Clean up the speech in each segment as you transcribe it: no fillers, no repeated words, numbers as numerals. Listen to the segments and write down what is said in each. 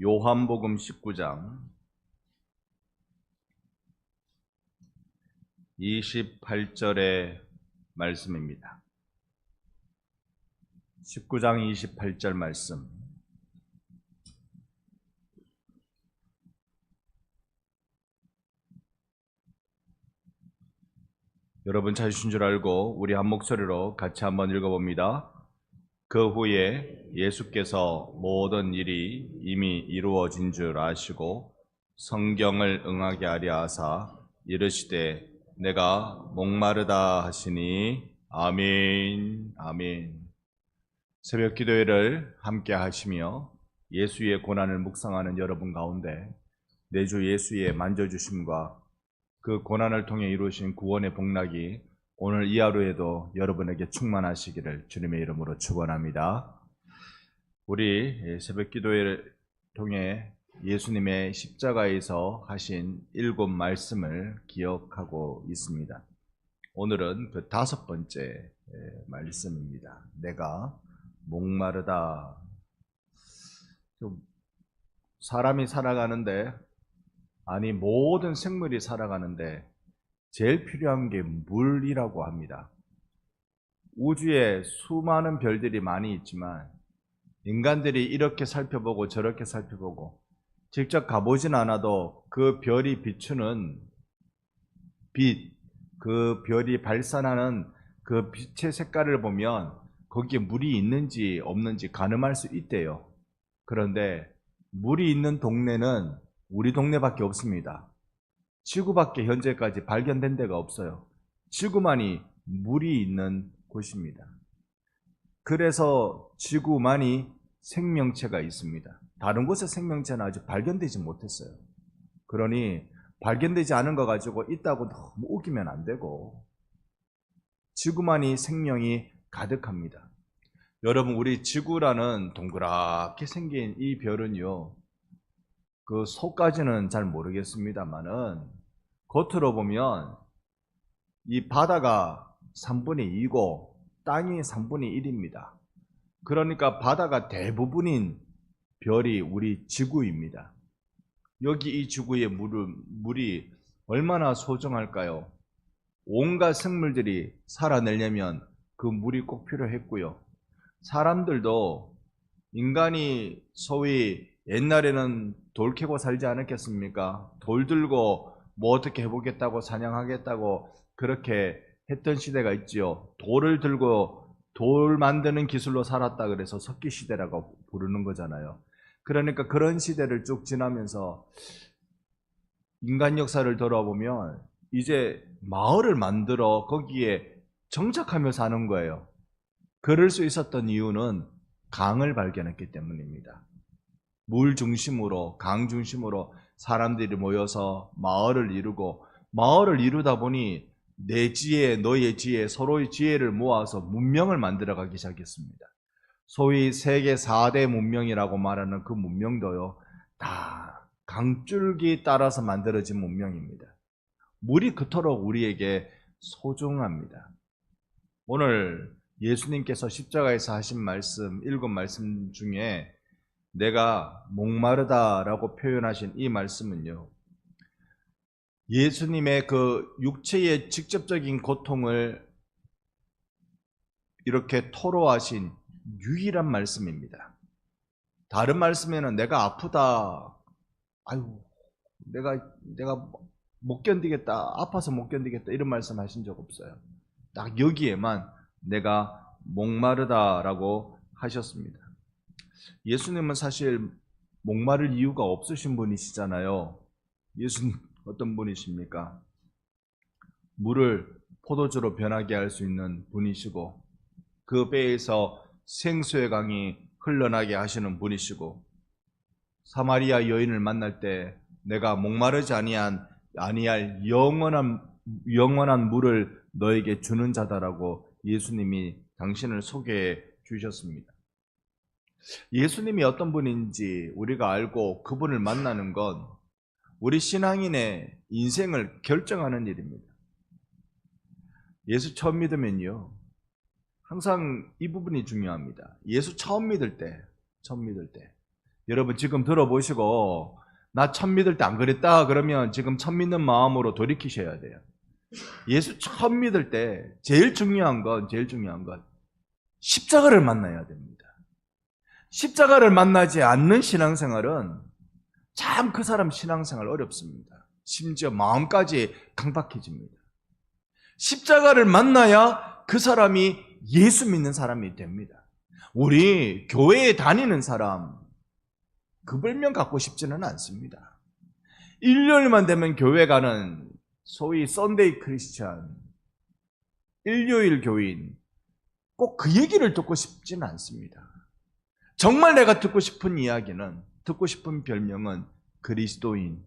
요한복음 19장 28절의 말씀입니다. 19장 28절 말씀. 여러분 찾으신 줄 알고 우리 한 목소리로 같이 한번 읽어봅니다. 그 후에 예수께서 모든 일이 이미 이루어진 줄 아시고 성경을 응하게 하려 하사 이르시되 내가 목마르다 하시니 아멘. 아멘. 새벽 기도회를 함께 하시며 예수의 고난을 묵상하는 여러분 가운데 내 주 예수의 만져주심과 그 고난을 통해 이루신 구원의 복락이 오늘 이 하루에도 여러분에게 충만하시기를 주님의 이름으로 축원합니다. 우리 새벽 기도회를 통해 예수님의 십자가에서 하신 7 말씀을 기억하고 있습니다. 오늘은 그 5번째 말씀입니다. 내가 목마르다. 사람이 살아가는데, 아니 모든 생물이 살아가는데 제일 필요한 게 물이라고 합니다. 우주에 수많은 별들이 많이 있지만 인간들이 이렇게 살펴보고 저렇게 살펴보고 직접 가보진 않아도 그 별이 비추는 빛, 그 별이 발산하는 그 빛의 색깔을 보면 거기에 물이 있는지 없는지 가늠할 수 있대요. 그런데 물이 있는 동네는 우리 동네밖에 없습니다. 지구밖에 현재까지 발견된 데가 없어요. 지구만이 물이 있는 곳입니다. 그래서 지구만이 생명체가 있습니다. 다른 곳에 생명체는 아직 발견되지 못했어요. 그러니 발견되지 않은 거 가지고 있다고 너무 우기면 안 되고 지구만이 생명이 가득합니다. 여러분, 우리 지구라는 동그랗게 생긴 이 별은요, 그 속까지는 잘 모르겠습니다만은 겉으로 보면 이 바다가 3분의 2고 땅이 3분의 1입니다. 그러니까 바다가 대부분인 별이 우리 지구입니다. 여기 이 지구의 물이 얼마나 소중할까요? 온갖 생물들이 살아내려면 그 물이 꼭 필요했고요. 사람들도, 인간이 소위 옛날에는 돌 캐고 살지 않았겠습니까? 돌 들고 뭐 어떻게 해보겠다고, 사냥하겠다고 그렇게 했던 시대가 있지요. 돌을 들고 돌 만드는 기술로 살았다 그래서 석기시대라고 부르는 거잖아요. 그러니까 그런 시대를 쭉 지나면서 인간 역사를 돌아보면 이제 마을을 만들어 거기에 정착하며 사는 거예요. 그럴 수 있었던 이유는 강을 발견했기 때문입니다. 물 중심으로, 강 중심으로 사람들이 모여서 마을을 이루고, 마을을 이루다 보니 내 지혜, 너의 지혜, 서로의 지혜를 모아서 문명을 만들어가기 시작했습니다. 소위 세계 4대 문명이라고 말하는 그 문명도요, 다 강줄기 따라서 만들어진 문명입니다. 물이 그토록 우리에게 소중합니다. 오늘 예수님께서 십자가에서 하신 말씀, 7 말씀 중에 내가 목마르다라고 표현하신 이 말씀은요, 예수님의 그 육체의 직접적인 고통을 이렇게 토로하신 유일한 말씀입니다. 다른 말씀에는 내가 아프다, 아유, 내가 못 견디겠다, 아파서 못 견디겠다 이런 말씀 하신 적 없어요. 딱 여기에만 내가 목마르다라고 하셨습니다. 예수님은 사실 목마를 이유가 없으신 분이시잖아요. 예수님 어떤 분이십니까? 물을 포도주로 변하게 할 수 있는 분이시고, 그 배에서 생수의 강이 흘러나게 하시는 분이시고, 사마리아 여인을 만날 때 내가 목마르지 아니할 영원한 물을 너에게 주는 자다라고 예수님이 당신을 소개해 주셨습니다. 예수님이 어떤 분인지 우리가 알고 그분을 만나는 건 우리 신앙인의 인생을 결정하는 일입니다. 예수 처음 믿으면요, 항상 이 부분이 중요합니다. 예수 처음 믿을 때 여러분 지금 들어보시고 나 처음 믿을 때 안 그랬다 그러면 지금 처음 믿는 마음으로 돌이키셔야 돼요. 예수 처음 믿을 때 제일 중요한 건 십자가를 만나야 됩니다. 십자가를 만나지 않는 신앙생활은 참 그 사람 신앙생활 어렵습니다. 심지어 마음까지 강박해집니다. 십자가를 만나야 그 사람이 예수 믿는 사람이 됩니다. 우리 교회에 다니는 사람 그 별명 갖고 싶지는 않습니다. 일요일만 되면 교회 가는 소위 썬데이 크리스찬, 일요일 교인, 꼭 그 얘기를 듣고 싶지는 않습니다. 정말 내가 듣고 싶은 이야기는, 듣고 싶은 별명은 그리스도인,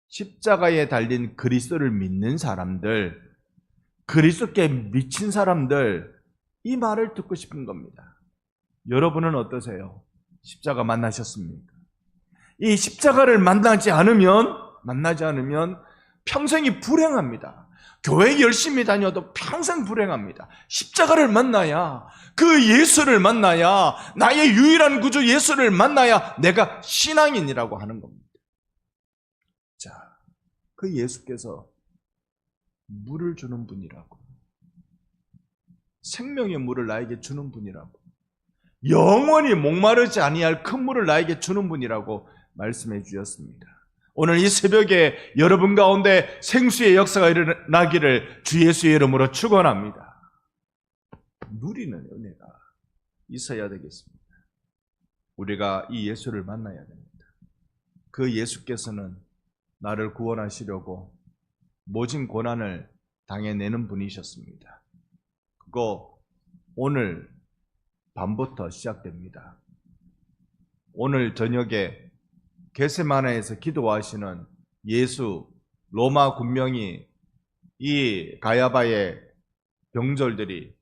십자가에 달린 그리스도를 믿는 사람들, 그리스도께 미친 사람들, 이 말을 듣고 싶은 겁니다. 여러분은 어떠세요? 십자가 만나셨습니까? 이 십자가를 만나지 않으면 평생이 불행합니다. 교회 열심히 다녀도 평생 불행합니다. 십자가를 만나야, 그 예수를 만나야, 나의 유일한 구주 예수를 만나야 내가 신앙인이라고 하는 겁니다. 자, 그 예수께서 물을 주는 분이라고, 생명의 물을 나에게 주는 분이라고, 영원히 목마르지 아니할 큰 물을 나에게 주는 분이라고 말씀해 주셨습니다. 오늘 이 새벽에 여러분 가운데 생수의 역사가 일어나기를 주 예수의 이름으로 축원합니다. 누리는 은혜가 있어야 되겠습니다. 우리가 이 예수를 만나야 됩니다. 그 예수께서는 나를 구원하시려고 모진 고난을 당해내는 분이셨습니다. 그거 오늘 밤부터 시작됩니다. 오늘 저녁에 겟세마네에서 기도하시는 예수, 로마 군병이 이 가야바의 병졸들이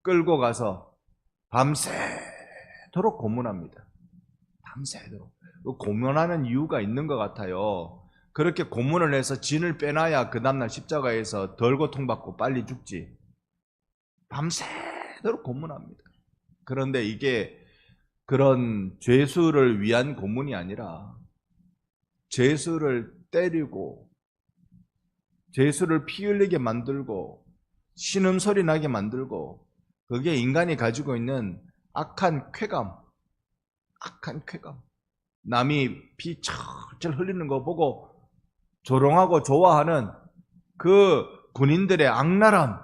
끌고 가서 밤새도록 고문합니다. 밤새도록. 고문하는 이유가 있는 것 같아요. 그렇게 고문을 해서 진을 빼놔야 그 다음날 십자가에서 덜 고통받고 빨리 죽지. 밤새도록 고문합니다. 그런데 이게 그런 죄수를 위한 고문이 아니라 죄수를 때리고 죄수를 피 흘리게 만들고 신음소리 나게 만들고, 그게 인간이 가지고 있는 악한 쾌감, 남이 피 철철 흘리는 거 보고 조롱하고 좋아하는 그 군인들의 악랄함,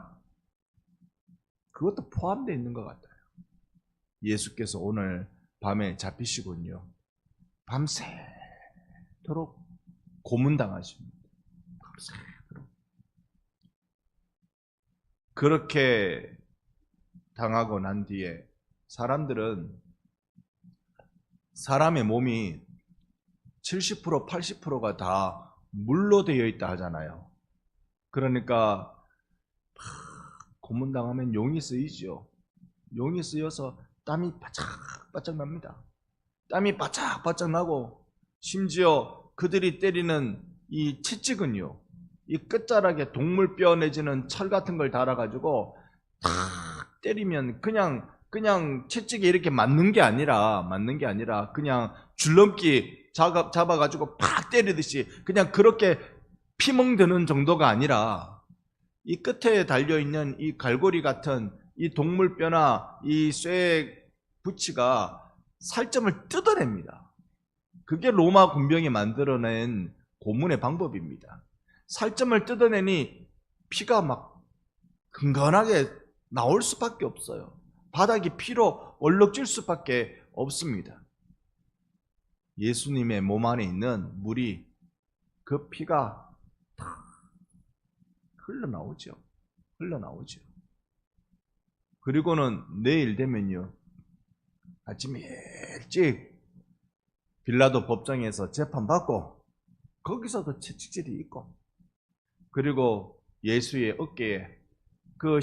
그것도 포함되어 있는 것 같아요. 예수께서 오늘 밤에 잡히시군요. 밤새도록 고문당하십니다. 밤새도록. 그렇게 당하고 난 뒤에 사람들은, 사람의 몸이 70%, 80%가 다 물로 되어 있다 하잖아요. 그러니까 고문당하면 용이 쓰이죠. 용이 쓰여서 땀이 바짝바짝 납니다. 땀이 바짝바짝 나고, 심지어 그들이 때리는 이 채찍은요, 이 끝자락에 동물뼈 내지는 철 같은 걸 달아가지고 탁 때리면 그냥 채찍에 이렇게 맞는 게 아니라 그냥 줄넘기 잡아가지고 팍 때리듯이 그냥 그렇게 피멍드는 정도가 아니라, 이 끝에 달려있는 이 갈고리 같은 이 동물뼈나 이 쇠 부치가 살점을 뜯어냅니다. 그게 로마 군병이 만들어낸 고문의 방법입니다. 살점을 뜯어내니 피가 막 흥건하게 나올 수밖에 없어요. 바닥이 피로 얼룩질 수밖에 없습니다. 예수님의 몸 안에 있는 물이, 그 피가 다 흘러나오죠. 그리고는 내일 되면요, 아침 일찍 빌라도 법정에서 재판받고 거기서도 채찍질이 있고, 그리고 예수의 어깨에 그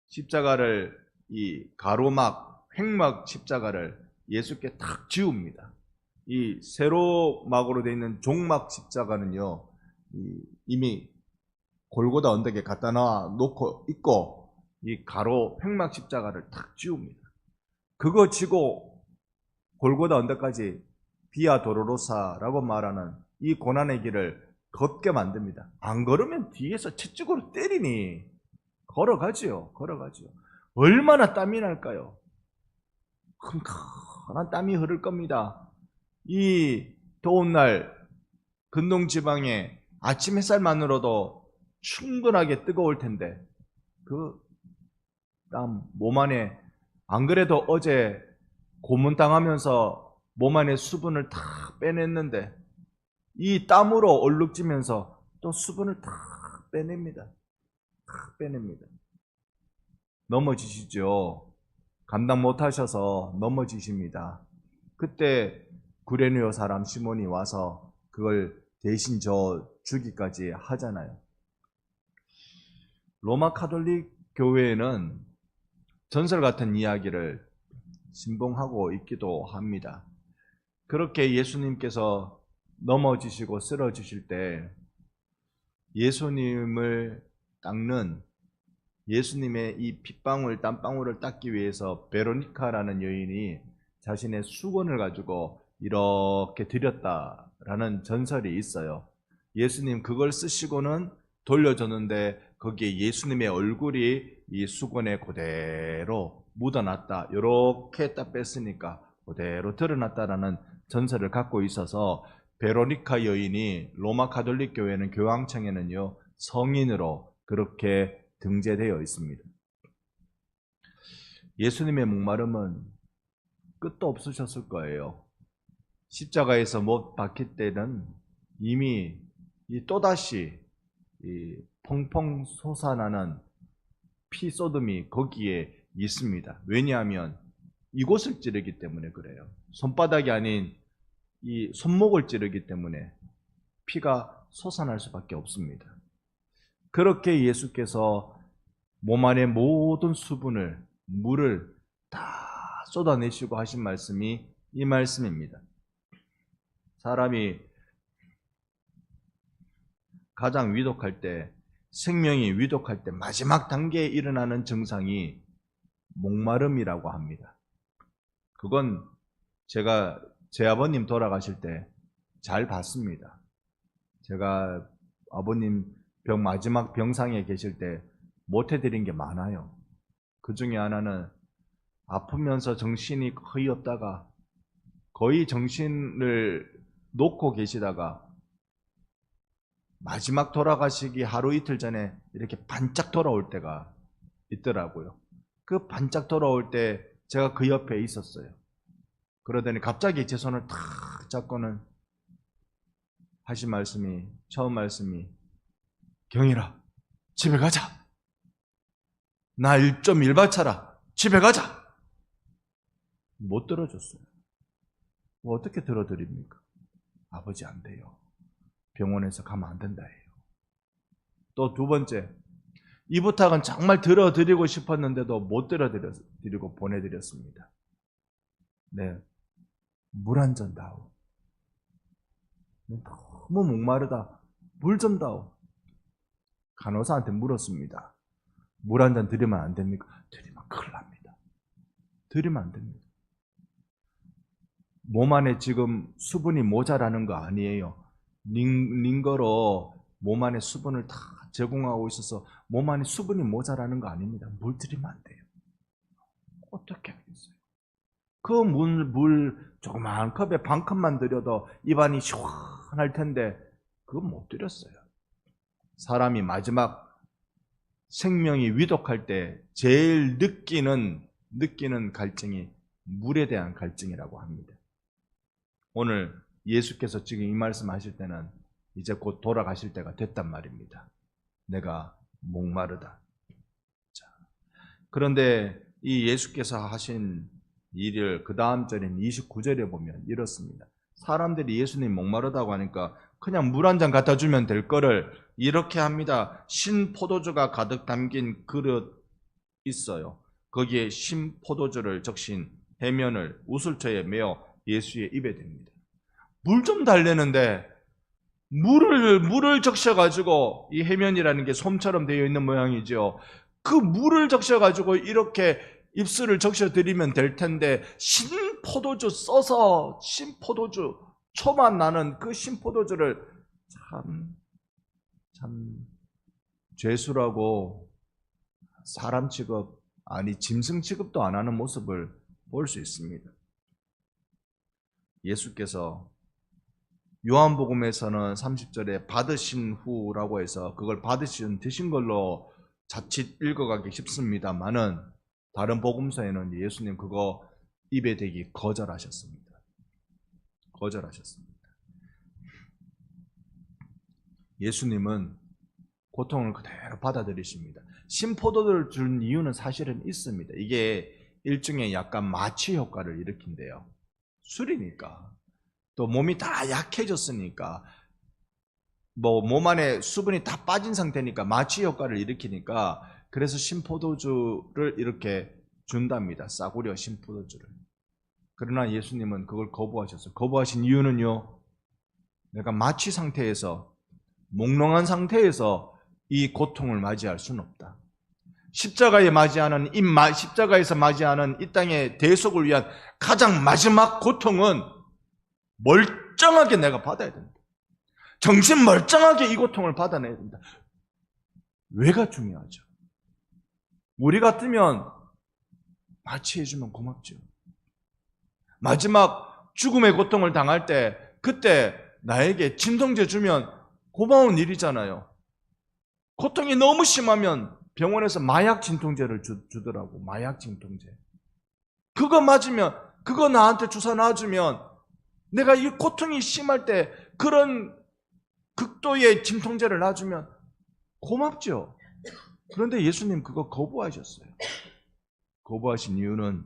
십자가를, 이 가로막, 횡막 십자가를 예수께 탁 지웁니다. 이 세로막으로 되어 있는 종막 십자가는요, 이미 골고다 언덕에 갖다 놓고 있고, 이 가로 횡막 십자가를 탁 지웁니다. 그거 지고 골고다 언덕까지 비아 도로로사라고 말하는 이 고난의 길을 걷게 만듭니다. 안 걸으면 뒤에서 채찍으로 때리니 걸어가지요. 얼마나 땀이 날까요? 큰 땀이 흐를 겁니다. 이 더운 날 근동 지방에 아침 햇살만으로도 충분하게 뜨거울 텐데 그 땀 몸 안에, 안 그래도 어제 고문당하면서 몸 안에 수분을 다 빼냈는데 이 땀으로 얼룩지면서 또 수분을 다 빼냅니다. 넘어지시죠. 감당 못하셔서 넘어지십니다. 그때 구레네 사람 시몬이 와서 그걸 대신 저 주기까지 하잖아요. 로마 가톨릭 교회에는 전설 같은 이야기를 신봉하고 있기도 합니다. 그렇게 예수님께서 넘어지시고 쓰러지실 때 예수님을 닦는, 예수님의 이 핏방울 땀방울을 닦기 위해서 베로니카라는 여인이 자신의 수건을 가지고 이렇게 드렸다라는 전설이 있어요. 예수님 그걸 쓰시고는 돌려줬는데 거기에 예수님의 얼굴이 이 수건에 그대로 묻어났다. 이렇게 딱 뺐으니까 그대로 드러났다라는 전설을 갖고 있어서 베로니카 여인이 로마 가톨릭 교회는 교황청에는요 성인으로 그렇게 등재되어 있습니다. 예수님의 목마름은 끝도 없으셨을 거예요. 십자가에서 못 박힐 때는 이미 또다시 펑펑 솟아나는 피 쏟음이 거기에 있습니다. 왜냐하면 이곳을 찌르기 때문에 그래요. 손바닥이 아닌 이 손목을 찌르기 때문에 피가 솟아날 수밖에 없습니다. 그렇게 예수께서 몸 안의 모든 수분을, 물을 다 쏟아내시고 하신 말씀이 이 말씀입니다. 사람이 가장 위독할 때, 생명이 위독할 때 마지막 단계에 일어나는 증상이 목마름이라고 합니다. 그건 제가 제 아버님 돌아가실 때 잘 봤습니다. 제가 아버님 마지막 병상에 계실 때 못해드린 게 많아요. 그 중에 하나는 아프면서 정신이 거의 없다가 거의 정신을 놓고 계시다가 마지막 돌아가시기 하루 이틀 전에 이렇게 반짝 돌아올 때가 있더라고요. 그 반짝 돌아올 때 제가 그 옆에 있었어요. 그러더니 갑자기 제 손을 탁 잡고는 하신 말씀이, 처음 말씀이, 경일아, 집에 가자. 나 1.1바차라. 집에 가자. 못 들어줬어요. 뭐 어떻게 들어드립니까? 아버지 안 돼요. 병원에서 가면 안 된다 해요. 또 두 번째, 이 부탁은 정말 들어드리고 싶었는데도 못 들어드리고 보내드렸습니다. 네, 물 한 잔 다오. 너무 목마르다. 물 좀 다오. 간호사한테 물었습니다. 물 한 잔 드리면 안 됩니까? 드리면 큰일 납니다. 드리면 안 됩니다. 몸 안에 지금 수분이 모자라는 거 아니에요. 링거로 몸 안에 수분을 다 제공하고 있어서 몸 안에 수분이 모자라는 거 아닙니다. 물 드리면 안 돼요. 어떻게 하겠어요? 그 물 조그만 컵에 반 컵만 드려도 입안이 시원할 텐데 그거 못 드렸어요. 사람이 마지막 생명이 위독할 때 제일 느끼는 갈증이 물에 대한 갈증이라고 합니다. 오늘 예수께서 지금 이 말씀하실 때는 이제 곧 돌아가실 때가 됐단 말입니다. 내가 목마르다. 자, 그런데 이 예수께서 하신 일을 그 다음 절인 29절에 보면 이렇습니다. 사람들이 예수님 목마르다고 하니까 그냥 물 한 잔 갖다 주면 될 거를 이렇게 합니다. 신 포도주가 가득 담긴 그릇 있어요. 거기에 신 포도주를 적신 해면을 우슬초에 메어 예수의 입에 댑니다. 물 좀 달래는데 물을 적셔가지고, 이 해면이라는 게 솜처럼 되어 있는 모양이죠. 그 물을 적셔가지고 이렇게 입술을 적셔드리면 될 텐데 신 포도주 써서 신포도주 초만 나는 그 신포도주를 참 죄수라고 사람 취급, 아니 짐승 취급도 안 하는 모습을 볼 수 있습니다. 예수께서 요한복음에서는 30절에 받으신 후라고 해서 그걸 드신 걸로 자칫 읽어가기 쉽습니다만은 다른 복음서에는 예수님 그거 입에 대기 거절하셨습니다. 거절하셨습니다. 예수님은 고통을 그대로 받아들이십니다. 신포도를 준 이유는 사실은 있습니다. 이게 일종의 약간 마취 효과를 일으킨대요. 술이니까, 또 몸이 다 약해졌으니까, 몸 안에 수분이 다 빠진 상태니까 마취 효과를 일으키니까, 그래서 신포도주를 이렇게 준답니다. 싸구려 신포도주를. 그러나 예수님은 그걸 거부하셨어요. 거부하신 이유는요, 내가 마취 상태에서, 몽롱한 상태에서 이 고통을 맞이할 수는 없다. 십자가에서 맞이하는 이 땅의 대속을 위한 가장 마지막 고통은 멀쩡하게 내가 받아야 된다. 정신 멀쩡하게 이 고통을 받아내야 된다. 왜가 중요하죠. 우리 같으면 마취해주면 고맙죠. 마지막 죽음의 고통을 당할 때 그때 나에게 진통제 주면 고마운 일이잖아요. 고통이 너무 심하면 병원에서 마약 진통제를 주더라고. 마약 진통제. 그거 맞으면, 그거 나한테 주사 놔주면 내가 이 고통이 심할 때 그런 극도의 진통제를 놔주면 고맙죠. 그런데 예수님 그거 거부하셨어요. 거부하신 이유는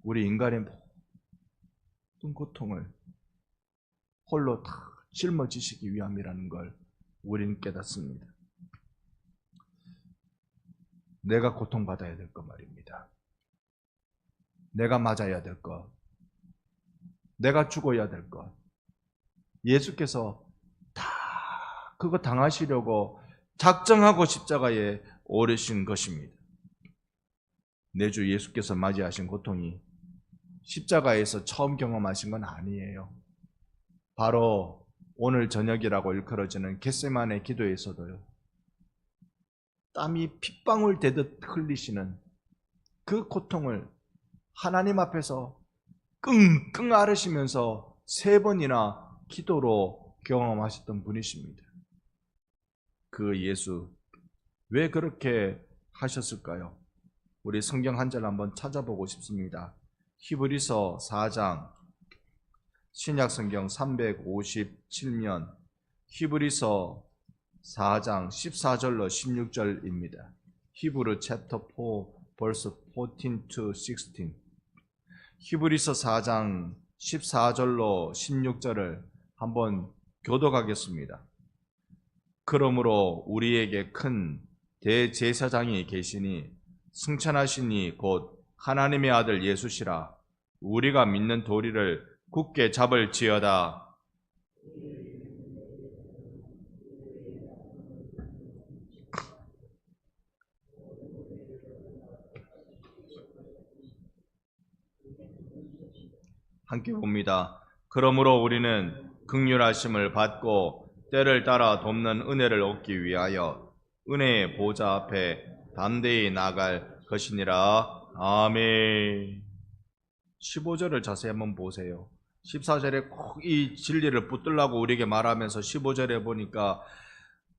우리 인간의 모든 고통을 홀로 다 짊어지시기 위함이라는 걸 우리는 깨닫습니다. 내가 고통받아야 될 것 말입니다. 내가 맞아야 될 것, 내가 죽어야 될 것, 예수께서 다 그거 당하시려고 작정하고 십자가에 오르신 것입니다. 내 주 예수께서 맞이하신 고통이 십자가에서 처음 경험하신 건 아니에요. 바로 오늘 저녁이라고 일컬어지는 겟세마네 기도에서도요, 땀이 핏방울 되듯 흘리시는 그 고통을 하나님 앞에서 끙끙 앓으시면서 3번이나 기도로 경험하셨던 분이십니다. 그 예수, 왜 그렇게 하셨을까요? 우리 성경 한 절 한번 찾아보고 싶습니다. 히브리서 4장, 신약 성경 357면 히브리서 4장 14절로 16절입니다. 히브리 챕터 4 verse 14 to 16. 히브리서 4장 14절로 16절을 한번 교독하겠습니다. 그러므로 우리에게 큰 대제사장이 계시니 승천하시니 곧 하나님의 아들 예수시라. 우리가 믿는 도리를 굳게 잡을지어다. 함께 봅니다. 그러므로 우리는 긍휼하심을 받고 때를 따라 돕는 은혜를 얻기 위하여 은혜의 보좌 앞에 담대히 나갈 것이니라. 아멘. 15절을 자세히 한번 보세요. 14절에 꼭 이 진리를 붙들라고 우리에게 말하면서 15절에 보니까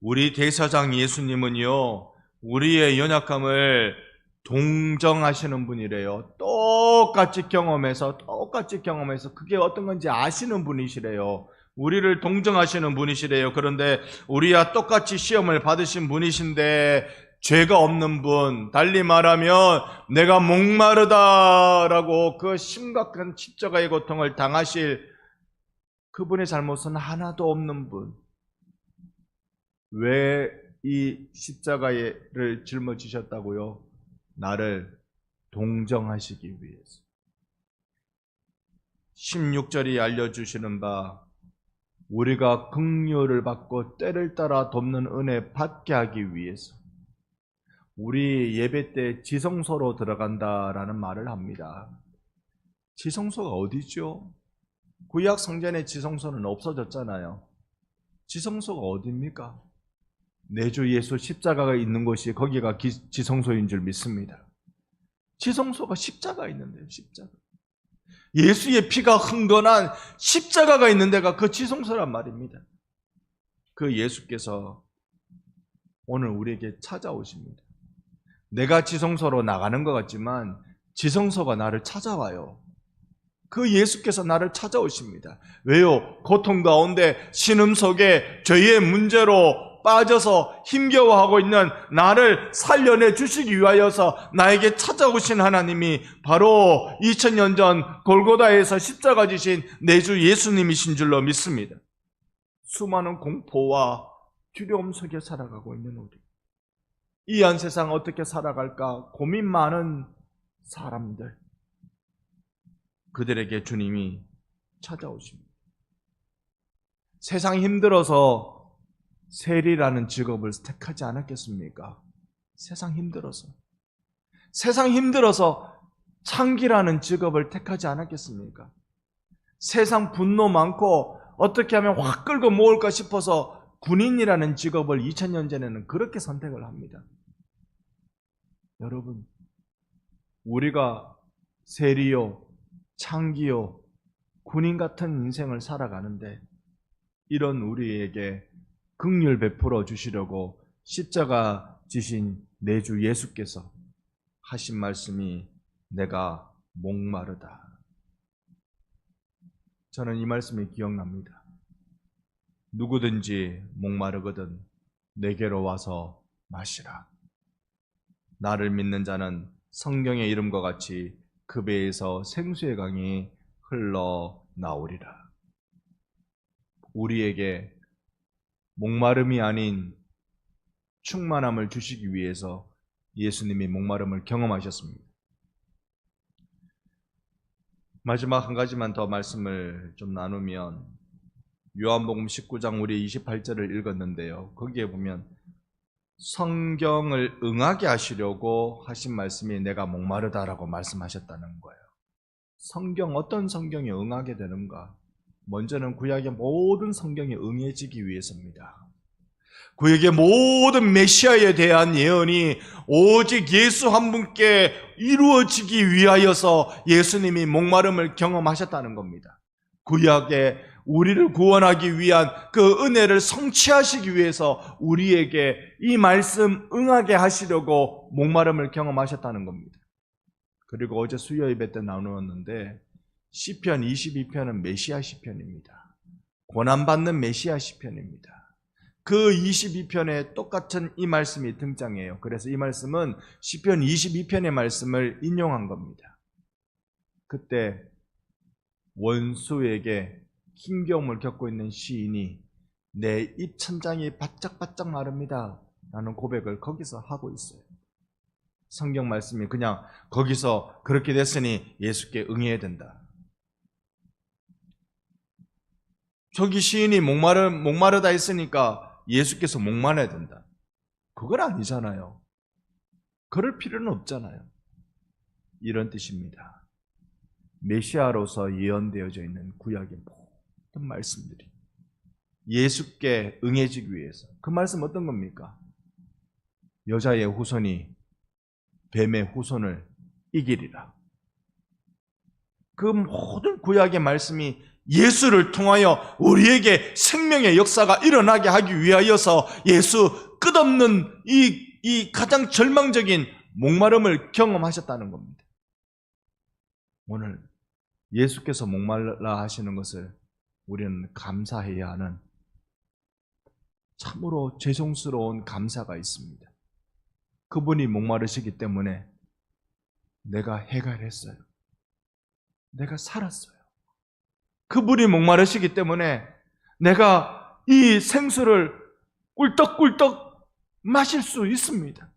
우리 대사장 예수님은요, 우리의 연약함을 동정하시는 분이래요. 똑같이 경험해서 그게 어떤 건지 아시는 분이시래요. 우리를 동정하시는 분이시래요. 그런데 우리와 똑같이 시험을 받으신 분이신데 죄가 없는 분, 달리 말하면 내가 목마르다라고 그 심각한 십자가의 고통을 당하실 그분의 잘못은 하나도 없는 분. 왜 이 십자가를 짊어지셨다고요? 나를 동정하시기 위해서. 16절이 알려주시는 바, 우리가 긍휼을 받고 때를 따라 돕는 은혜 받게 하기 위해서. 우리 예배 때 지성소로 들어간다라는 말을 합니다. 지성소가 어디죠? 구약 성전의 지성소는 없어졌잖아요. 지성소가 어디입니까? 내 주 예수 십자가가 있는 곳이 거기가 지성소인 줄 믿습니다. 지성소가 십자가 있는데요, 십자가. 예수의 피가 흥건한 십자가가 있는 데가 그 지성소란 말입니다. 그 예수께서 오늘 우리에게 찾아오십니다. 내가 지성소로 나가는 것 같지만 지성소가 나를 찾아와요. 그 예수께서 나를 찾아오십니다. 왜요? 고통 가운데 신음 속에 죄의 문제로 빠져서 힘겨워하고 있는 나를 살려내 주시기 위하여서 나에게 찾아오신 하나님이 바로 2000년 전 골고다에서 십자가 지신 내 주 예수님이신 줄로 믿습니다. 수많은 공포와 두려움 속에 살아가고 있는 우리, 이 한 세상 어떻게 살아갈까 고민 많은 사람들, 그들에게 주님이 찾아오십니다. 세상 힘들어서 세리라는 직업을 택하지 않았겠습니까? 세상 힘들어서 창기라는 직업을 택하지 않았겠습니까? 세상 분노 많고 어떻게 하면 확 끌고 모을까 싶어서 군인이라는 직업을 2000년 전에는 그렇게 선택을 합니다. 여러분, 우리가 세리요, 창기요, 군인 같은 인생을 살아가는데 이런 우리에게 긍휼 베풀어 주시려고 십자가 지신 내 주 예수께서 하신 말씀이 내가 목마르다. 저는 이 말씀이 기억납니다. 누구든지 목마르거든 내게로 와서 마시라. 나를 믿는 자는 성경의 이름과 같이 그 배에서 생수의 강이 흘러나오리라. 우리에게 목마름이 아닌 충만함을 주시기 위해서 예수님이 목마름을 경험하셨습니다. 마지막 한 가지만 더 말씀을 좀 나누면 요한복음 19장 우리 28절을 읽었는데요. 거기에 보면 성경을 응하게 하시려고 하신 말씀이 내가 목마르다라고 말씀하셨다는 거예요. 성경, 어떤 성경에 응하게 되는가? 먼저는 구약의 모든 성경이 응해지기 위해서입니다. 구약의 모든 메시아에 대한 예언이 오직 예수 한 분께 이루어지기 위하여서 예수님이 목마름을 경험하셨다는 겁니다. 구약에 우리를 구원하기 위한 그 은혜를 성취하시기 위해서 우리에게 이 말씀 응하게 하시려고 목마름을 경험하셨다는 겁니다. 그리고 어제 수요 예배 때 나누었는데 시편 22편은 메시아 시편입니다. 고난받는 메시아 시편입니다. 그 22편에 똑같은 이 말씀이 등장해요. 그래서 이 말씀은 시편 22편의 말씀을 인용한 겁니다. 그때 원수에게 힘겨움을 겪고 있는 시인이 내 입천장이 바짝바짝 마릅니다 라는 고백을 거기서 하고 있어요. 성경 말씀이 그냥 거기서 그렇게 됐으니 예수께 응해야 된다. 저기 시인이 목마르다 했으니까 예수께서 목마르야 된다. 그건 아니잖아요. 그럴 필요는 없잖아요. 이런 뜻입니다. 메시아로서 예언되어져 있는 구약의 모든 말씀들이 예수께 응해지기 위해서. 그 말씀 어떤 겁니까? 여자의 후손이 뱀의 후손을 이기리라. 그 모든 구약의 말씀이 예수를 통하여 우리에게 생명의 역사가 일어나게 하기 위하여서 예수 끝없는 이 가장 절망적인 목마름을 경험하셨다는 겁니다. 오늘 예수께서 목말라 하시는 것을 우리는 감사해야 하는 참으로 죄송스러운 감사가 있습니다. 그분이 목마르시기 때문에 내가 해결했어요. 내가 살았어요. 그분이 목마르시기 때문에 내가 이 생수를 꿀떡꿀떡 마실 수 있습니다.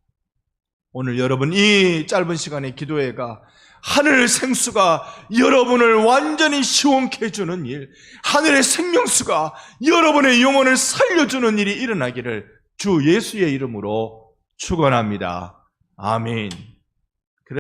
오늘 여러분 이 짧은 시간의 기도회가 하늘 생수가 여러분을 완전히 시원케 해주는 일, 하늘의 생명수가 여러분의 영혼을 살려주는 일이 일어나기를 주 예수의 이름으로 축원합니다. 아멘.